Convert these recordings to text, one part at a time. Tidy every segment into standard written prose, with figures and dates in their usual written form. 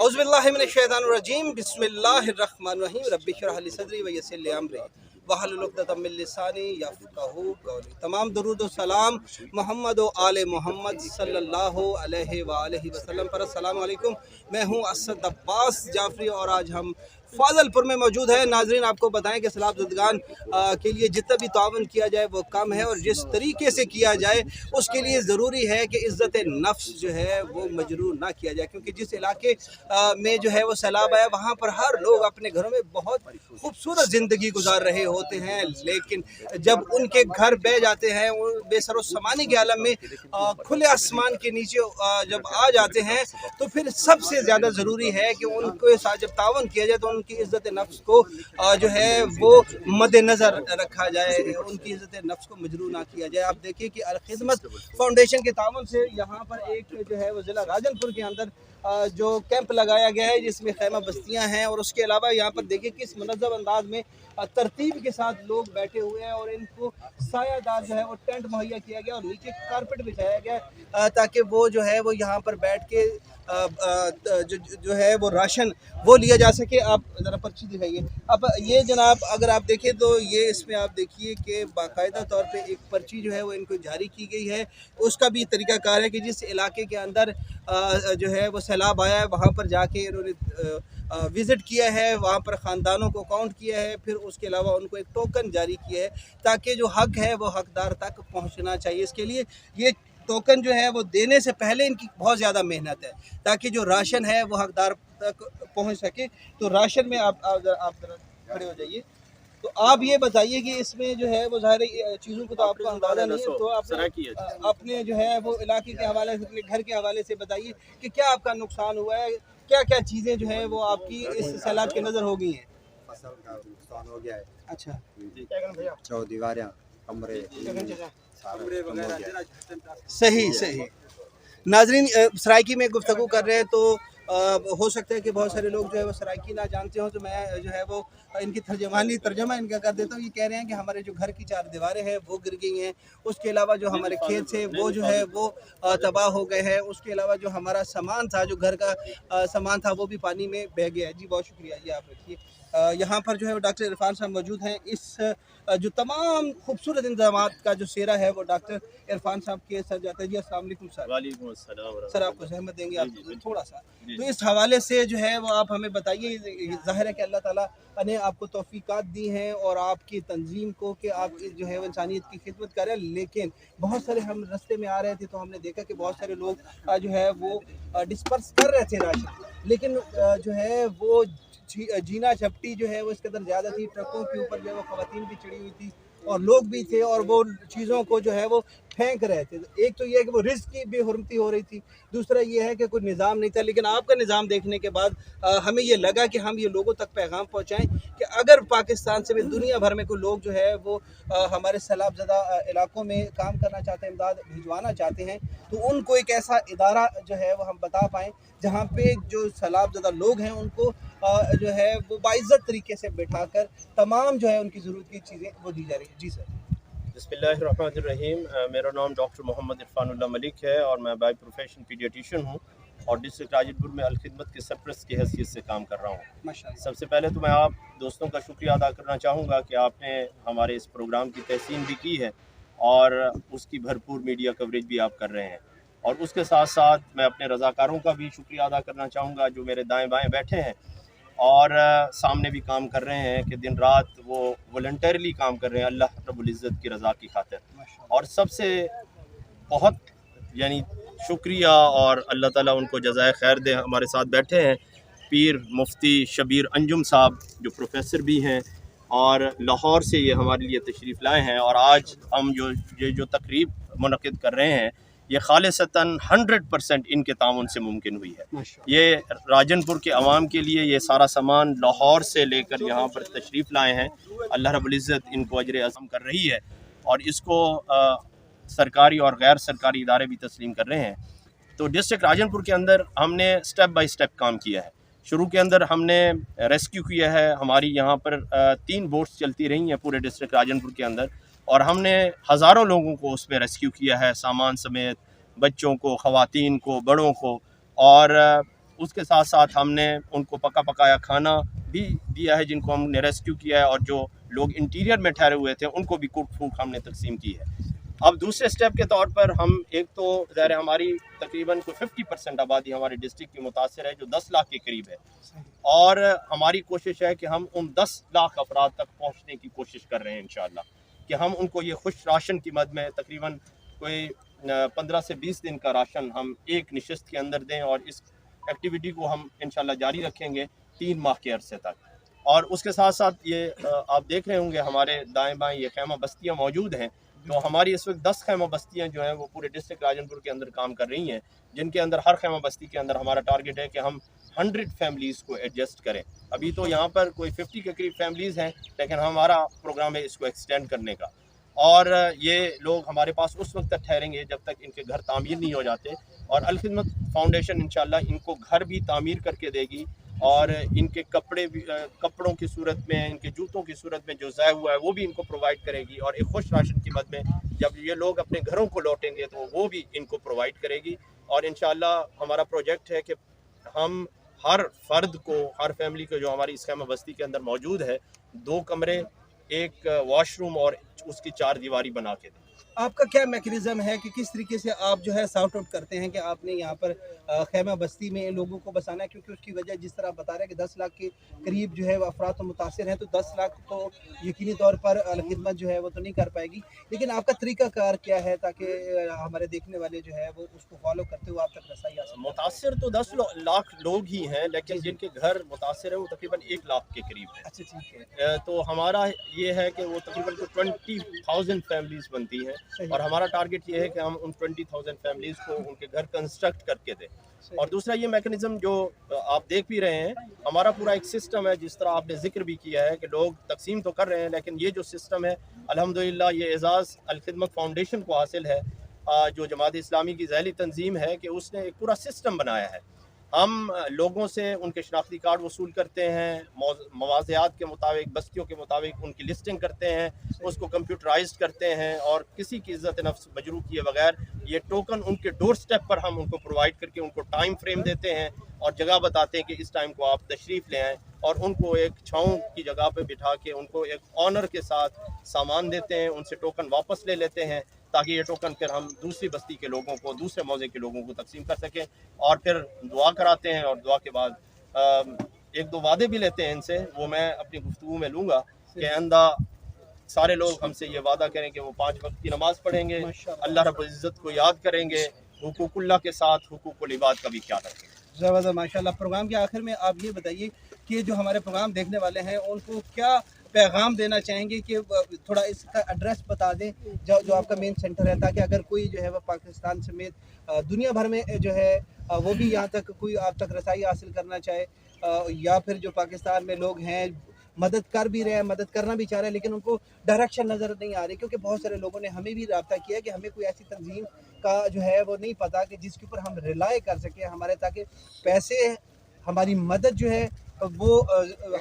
औज़ुबिल्लाहि मिनश्शैतानिर्रजीम बिस्मिल्लाहिर्रहमानिर्रहीम रब्बि इश्रह ली सदरी व यस्सिर ली अमरी वहलुल उक़दतम मिन लिसानी यफ़क़हू क़ौली। तमाम दरूद व सलाम मोहम्मद व आले मोहम्मद सल्लल्लाहु अलैहि व आलिहि वसल्लम पर। अस्सलामु अलैकुम। मैं हूँ असद अब्बास जाफ़री और आज हम फ़ाज़लपुर में मौजूद है। नाज़रीन, आपको बताएं कि सैलाब ज़दगान के लिए जितना भी तावन किया जाए वो कम है और जिस तरीके से किया जाए उसके लिए ज़रूरी है कि इज़्ज़त नफ्स जो है वो मजरूह ना किया जाए, क्योंकि जिस इलाके में जो है वो सैलाब आया वहाँ पर हर लोग अपने घरों में बहुत खूबसूरत ज़िंदगी गुजार रहे होते हैं, लेकिन जब उनके घर बह जाते हैं वो बेसरो समानी के आलम में खुले आसमान के नीचे जब आ जाते हैं तो फिर सबसे ज़्यादा ज़रूरी है कि उनको साथ जब तावन किया जाए तो उनकी इज़्ज़त नफ्स को जो है वो मद्देनज़र रखा जाए, उनकी इज़्ज़त नफ्स को मजरूह ना किया जाए। आप देखिए कि अल खिदमत फाउंडेशन के तावन से यहाँ पर एक जो है वो ज़िला राजनपुर के अंदर जो कैंप लगाया गया है जिसमें खैमा बस्तियां हैं, और उसके अलावा यहाँ पर देखिए किस मुनज़्ज़म अंदाज में तरतीब के साथ लोग बैठे हुए हैं और इनको सायादार जो है वो टेंट मुहैया किया गया और नीचे कारपेट बिछाया गया ताकि वो जो है वो यहाँ पर बैठ के जो है वो राशन वो लिया जा सके। आप ज़रा पर्ची दिखाइए। अब ये जनाब अगर आप देखें तो ये इसमें आप देखिए कि बाकायदा तौर पे एक पर्ची जो है वो इनको जारी की गई है। उसका भी तरीक़ाकार है कि जिस इलाके के अंदर जो है वो सैलाब आया है वहाँ पर जाके इन्होंने विज़िट किया है, वहाँ पर ख़ानदानों को काउंट किया है, फिर उसके अलावा उनको एक टोकन जारी किया है ताकि जो हक़ है वो हक़दार तक पहुँचना चाहिए। इसके लिए ये टोकन जो है वो देने से पहले इनकी बहुत ज़्यादा मेहनत है ताकि जो राशन है वो हक़दार तक पहुँच सके। तो राशन में आप ज़रा खड़े हो जाइए। तो आप ये बताइए कि इसमें जो है वो ज़ाहिर चीज़ों को तो आपको अंदाज़ा नहीं है, तो आप अपने जो है वो इलाके के हवाले से, अपने घर के हवाले से बताइए कि क्या आपका नुकसान हुआ है, क्या क्या चीज़ें जो है वो आपकी इस सैलाब के नज़र हो गई हैं। फसल का नुकसान हो गया है। अच्छा, चौदीवारें, कमरे सही सही। नाजरीन, सराइकी में गुफ्तगू कर रहे हैं तो हो सकता है कि बहुत सारे लोग जो है वो सराइकी ना जानते हो, तो मैं जो है वो इनकी तर्जमा इनका कर देता हूँ। ये कह रहे हैं कि हमारे जो घर की चार दीवारें हैं वो गिर गई हैं, उसके अलावा जो हमारे खेत थे वो जो है वो तबाह हो गए हैं, उसके अलावा जो हमारा सामान था, जो घर का सामान था वो भी पानी में बह गया है। जी बहुत शुक्रिया। ये आप रखिए। यहाँ पर जो है वो डॉक्टर इरफान साहब मौजूद हैं। इस जो तमाम खूबसूरत इंतजामात का जो सेरा है वो डॉक्टर इरफान साहब के सर जाता है। जी अस्सलाम वालेकुम सर। वालेकुम अस्सलाम। सर आपको सहमत देंगे आप थोड़ा सा, तो इस हवाले से जो है वो आप हमें बताइए। ज़ाहिर है कि अल्लाह ताला ने आपको तौफीकात दी हैं और आपकी तंजीम को कि आप जो है वो इंसानियत की खिदमत करें, लेकिन बहुत सारे हम रास्ते में आ रहे थे तो हमने देखा कि बहुत सारे लोग जो है वो डिस्पर्स कर रहे थे राशन, लेकिन जो है वो जीना झपटी जो है वो इसके अंदर ज़्यादा थी। ट्रकों के ऊपर जो है वो ख़वातीन भी चढ़ी हुई थी और लोग भी थे और वो चीज़ों को जो है वो फेंक रहे थे। एक तो ये है कि वो रिस्क की बेहुरमती हो रही थी, दूसरा ये है कि कोई निज़ाम नहीं था। लेकिन आपका निज़ाम देखने के बाद हमें ये लगा कि हम ये लोगों तक पैगाम पहुँचाएँ कि अगर पाकिस्तान से भी दुनिया भर में कोई लोग जो है वो हमारे सैलाब ज़दा इलाकों में काम करना चाहते हैं, इमदाद भिजवाना चाहते हैं, तो उनको एक ऐसा इदारा जो है वो हम बता पाएँ जहाँ पे जो सैलाब ज़दा लोग हैं उनको जो है वो बाइज़्ज़त तरीके से बैठाकर तमाम जो है उनकी ज़रूरत की चीज़ें वो दी जा रही हैं। जी सर। बिस्मिल्लाहिर्रहमानिर्रहीम। मेरा नाम डॉक्टर मोहम्मद इरफानुल्लाह मलिक है और मैं बाय प्रोफेशन पीडियाट्रिशियन हूँ और डिस्ट्रिक्ट राजनपुर में अल खिदमत के सरपरस्त की हैसियत से काम कर रहा हूँ। माशाअल्लाह। सबसे पहले तो मैं आप दोस्तों का शुक्रिया अदा करना चाहूँगा कि आपने हमारे इस प्रोग्राम की तहसीन भी की है और उसकी भरपूर मीडिया कवरेज भी आप कर रहे हैं, और उसके साथ साथ मैं अपने रज़ाकारों का भी शुक्रिया अदा करना चाहूँगा जो मेरे दाएँ बाएँ बैठे हैं और सामने भी काम कर रहे हैं कि दिन रात वो वॉलंटरली काम कर रहे हैं अल्लाह रब्बुल इज़्ज़त की रज़ा की खातिर। और सबसे बहुत यानी शुक्रिया और अल्लाह ताला उनको जज़ाए खैर दे, हमारे साथ बैठे हैं पीर मुफ्ती शबीर अंजुम साहब जो प्रोफेसर भी हैं और लाहौर से ये हमारे लिए तशरीफ़ लाए हैं, और आज हम जो तकरीब मुनक़िद कर रहे हैं ये खालिसतन 100% इनके ताउन से मुमकिन हुई है। ये राजनपुर के अवाम के लिए ये सारा सामान लाहौर से लेकर यहाँ पर तशरीफ़ लाए हैं। अल्लाह रब्बुल इज़्ज़त इनको अजर अज़म कर रही है और इसको सरकारी और गैर सरकारी इदारे भी तस्लीम कर रहे हैं। तो डिस्ट्रिक्ट राजनपुर के अंदर हमने स्टेप बाय स्टेप काम किया है। शुरू के अंदर हमने रेस्क्यू किया है। हमारी यहाँ पर 3 बोट्स चलती रही हैं पूरे डिस्ट्रिक्ट राजनपुर के अंदर, और हमने हज़ारों लोगों को उसमें रेस्क्यू किया है, सामान समेत, बच्चों को, ख़वातीन को, बड़ों को। और उसके साथ साथ हमने उनको पका पकाया खाना भी दिया है जिनको हमने रेस्क्यू किया है, और जो लोग इंटीरियर में ठहरे हुए थे उनको भी कुक फूड हमने तकसीम की है। अब दूसरे स्टेप के तौर पर हम एक तो ज़ाहिर हमारी तकरीबन कोई 50% आबादी हमारे डिस्ट्रिक्ट की मुतासर है जो 10 लाख के करीब है, और हमारी कोशिश है कि हम उन 10 लाख अफराद तक पहुँचने की कोशिश कर रहे हैं इंशाअल्लाह, कि हम उनको ये खुश राशन की मद में तकरीबन कोई 15 से 20 दिन का राशन हम एक नशिस्त के अंदर दें, और इस एक्टिविटी को हम इंशाअल्लाह जारी रखेंगे 3 माह के अरसे तक। और उसके साथ साथ ये आप देख रहे होंगे हमारे दाएं बाएं ये खैमा बस्तियां मौजूद हैं, तो हमारी इस वक्त 10 खैमा बस्तियां जो हैं वो पूरे डिस्ट्रिक्ट राजनपुर के अंदर काम कर रही हैं, जिनके अंदर हर खैमा बस्ती के अंदर हमारा टारगेट है कि हम 100 फैमिलीज़ को एडजस्ट करें। अभी तो यहाँ पर कोई 50 के करीब फैमिलीज़ हैं, लेकिन हमारा प्रोग्राम है इसको एक्सटेंड करने का, और ये लोग हमारे पास उस वक्त तक ठहरेंगे जब तक इनके घर तामीर नहीं हो जाते, और अल खिदमत फाउंडेशन इंशाल्लाह इनको घर भी तामीर करके देगी, और इनके कपड़े भी कपड़ों की सूरत में, इनके जूतों की सूरत में जो ज़ाया हुआ है वो भी इनको प्रोवाइड करेगी, और एक खुश राशन की मद में जब ये लोग अपने घरों को लौटेंगे तो वो भी इनको प्रोवाइड करेगी। और इंशाल्लाह हमारा प्रोजेक्ट है कि हम हर फर्द को, हर फैमिली को जो हमारी इस खैमा बस्ती के अंदर मौजूद है, 2 कमरे, 1 वॉशरूम और उसकी 4 दीवारी बना के दें। आपका क्या मैकेनिज़्म है कि किस तरीके से आप जो है सॉर्ट आउट करते हैं कि आपने यहाँ पर खैमा बस्ती में लोगों को बसाना है, क्योंकि उसकी वजह जिस तरह आप बता रहे हैं कि 10 लाख के करीब जो है वो अफराद तो मुतासिर हैं, तो 10 लाख तो यकीनी तौर पर खिदमत जो है वो तो नहीं कर पाएगी, लेकिन आपका तरीक़ाकार क्या है ताकि हमारे देखने वाले जो है वो उसको फॉलो करते हुए आप तक रसाई आ सके? मुतासिर तो 10 लाख लोग ही हैं, लेकिन जिनके घर मुतासिर है वो तकरीबन 1 लाख के करीब है। अच्छा, ठीक है। तो हमारा ये है कि वो तकरीबन 20,000 फैमिलीज़ बनती हैं, और हमारा टारगेट ये है कि हम उन 20,000 फैमिलीज़ को उनके घर कंस्ट्रक्ट करके दें। और दूसरा ये मैकेनिज़्म जो आप देख भी रहे हैं, हमारा पूरा एक सिस्टम है, जिस तरह आपने जिक्र भी किया है कि लोग तकसीम तो कर रहे हैं, लेकिन ये जो सिस्टम है अल्हम्दुलिल्लाह ये एजाज़ अल खिदमत फाउंडेशन को हासिल है, जो जमात इस्लामी की ज़ैली तंजीम है, कि उसने एक पूरा सिस्टम बनाया है। हम लोगों से उनके शनाख्ती कार्ड वसूल करते हैं, मवाज़ियात के मुताबिक, बस्तियों के मुताबिक उनकी लिस्टिंग करते हैं, उसको कंप्यूटराइज्ड करते हैं, और किसी की इज़्ज़त नफ्स मजरूह किए बगैर ये टोकन उनके डोर स्टेप पर हम उनको प्रोवाइड करके उनको टाइम फ्रेम देते हैं, और जगह बताते हैं कि इस टाइम को आप तशरीफ़ ले आएँ, और उनको एक छाँव की जगह पे बिठा के उनको एक ऑनर के साथ सामान देते हैं, उनसे टोकन वापस ले लेते हैं, ताकि ये टोकन फिर हम दूसरी बस्ती के लोगों को, दूसरे मौजे के लोगों को तकसीम कर सकें, और फिर दुआ कराते हैं, और दुआ के बाद 1-2 वादे भी लेते हैं इनसे, वो मैं अपनी गुफ्तगू में लूँगा कि आइंदा सारे लोग हमसे ये वादा करें कि वो 5 वक्त की नमाज़ पढ़ेंगे, अल्लाह रब्बुल इज़्ज़त को याद करेंगे, हुकूकुल्लाह के साथ हुकूकुल इबाद का भी ख्याल रखेंगे। ज़बरदस्त, माशाल्लाह। प्रोग्राम के आखिर में आप ये बताइए कि जो हमारे प्रोग्राम देखने वाले हैं उनको क्या पैगाम देना चाहेंगे, कि थोड़ा इसका एड्रेस बता दें जो आपका मेन सेंटर है, ताकि अगर कोई जो है वो पाकिस्तान समेत दुनिया भर में जो है वो भी यहाँ तक कोई आप तक रसाई हासिल करना चाहे, या फिर जो पाकिस्तान में लोग हैं मदद कर भी रहे हैं, मदद करना भी चाह रहे हैं, लेकिन उनको डायरेक्शन नज़र नहीं आ रही, क्योंकि बहुत सारे लोगों ने हमें भी रब्ता किया कि हमें कोई ऐसी तंजीम का जो है वो नहीं पता कि जिसके ऊपर हम रिलाई कर सकें हमारे, ताकि पैसे, हमारी मदद जो है वो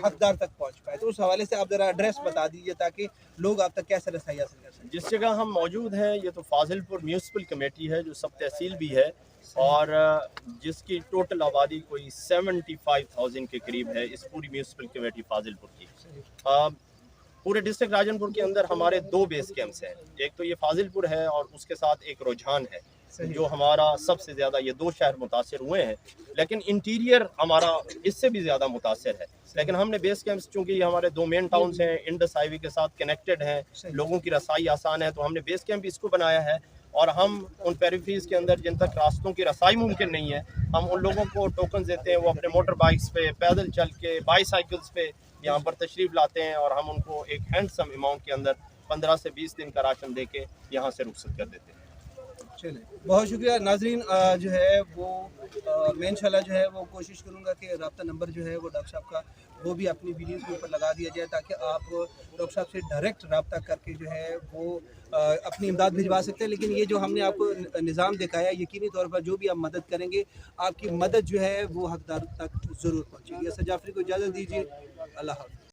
हकदार तक पहुंच पाए। तो उस हवाले से आप ज़रा एड्रेस बता दीजिए ताकि लोग आप तक कैसे रसाई हासिल कर सकें। जिस जगह हम मौजूद हैं ये तो फाजिलपुर म्यूनसिपल कमेटी है, जो सब तहसील भी है, और जिसकी टोटल आबादी कोई 75,000 के करीब है इस पूरी म्यूनसिपल कमेटी फाजिलपुर की। पूरे डिस्ट्रिक्ट राजनपुर के अंदर हमारे 2 बेस कैंप्स हैं, एक तो ये फाजिलपुर है और उसके साथ एक रुझान है, जो हमारा सबसे ज़्यादा, ये 2 शहर मुतासिर हुए हैं, लेकिन इंटीरियर हमारा इससे भी ज़्यादा मुतासिर है। लेकिन हमने बेस कैंप्स, चूँकि ये हमारे 2 मेन टाउन्स हैं, इंडस हाईवे के साथ कनेक्टेड हैं, लोगों की रसाई आसान है, तो हमने बेस कैंप इसको बनाया है, और हम उन पेरिफेरीज के अंदर जिन तक रास्तों की रसाई मुमकिन नहीं है, हम उन लोगों को टोकन देते हैं, वो अपने मोटर बाइक्स पे, पैदल चल के, बाईसाइकिल्स पे यहाँ पर तशरीफ़ लाते हैं, और हम उनको एक हैंडसम अमाउंट के अंदर 15 से 20 दिन का राशन दे के यहाँ से रुखसत कर देते हैं। चलिए, बहुत शुक्रिया नाजरीन। जो है वो मैं इंशाल्लाह जो है वो कोशिश करूँगा कि रब्ता नंबर जो है वो डॉक्टर साहब का वो भी अपनी वीडियो के ऊपर लगा दिया जाए, ताकि आप डॉक्टर साहब से डायरेक्ट रब्ता करके जो है वो अपनी इमदाद भिजवा सकते हैं। लेकिन ये जो हमने आपको निज़ाम दिखाया, यकीनी तौर पर जो भी आप मदद करेंगे आपकी मदद जो है वो हकदार तक ज़रूर पहुँचेगी। सर जाफरी को इजाज़त दीजिए, अल्लाह हाफ़िज़।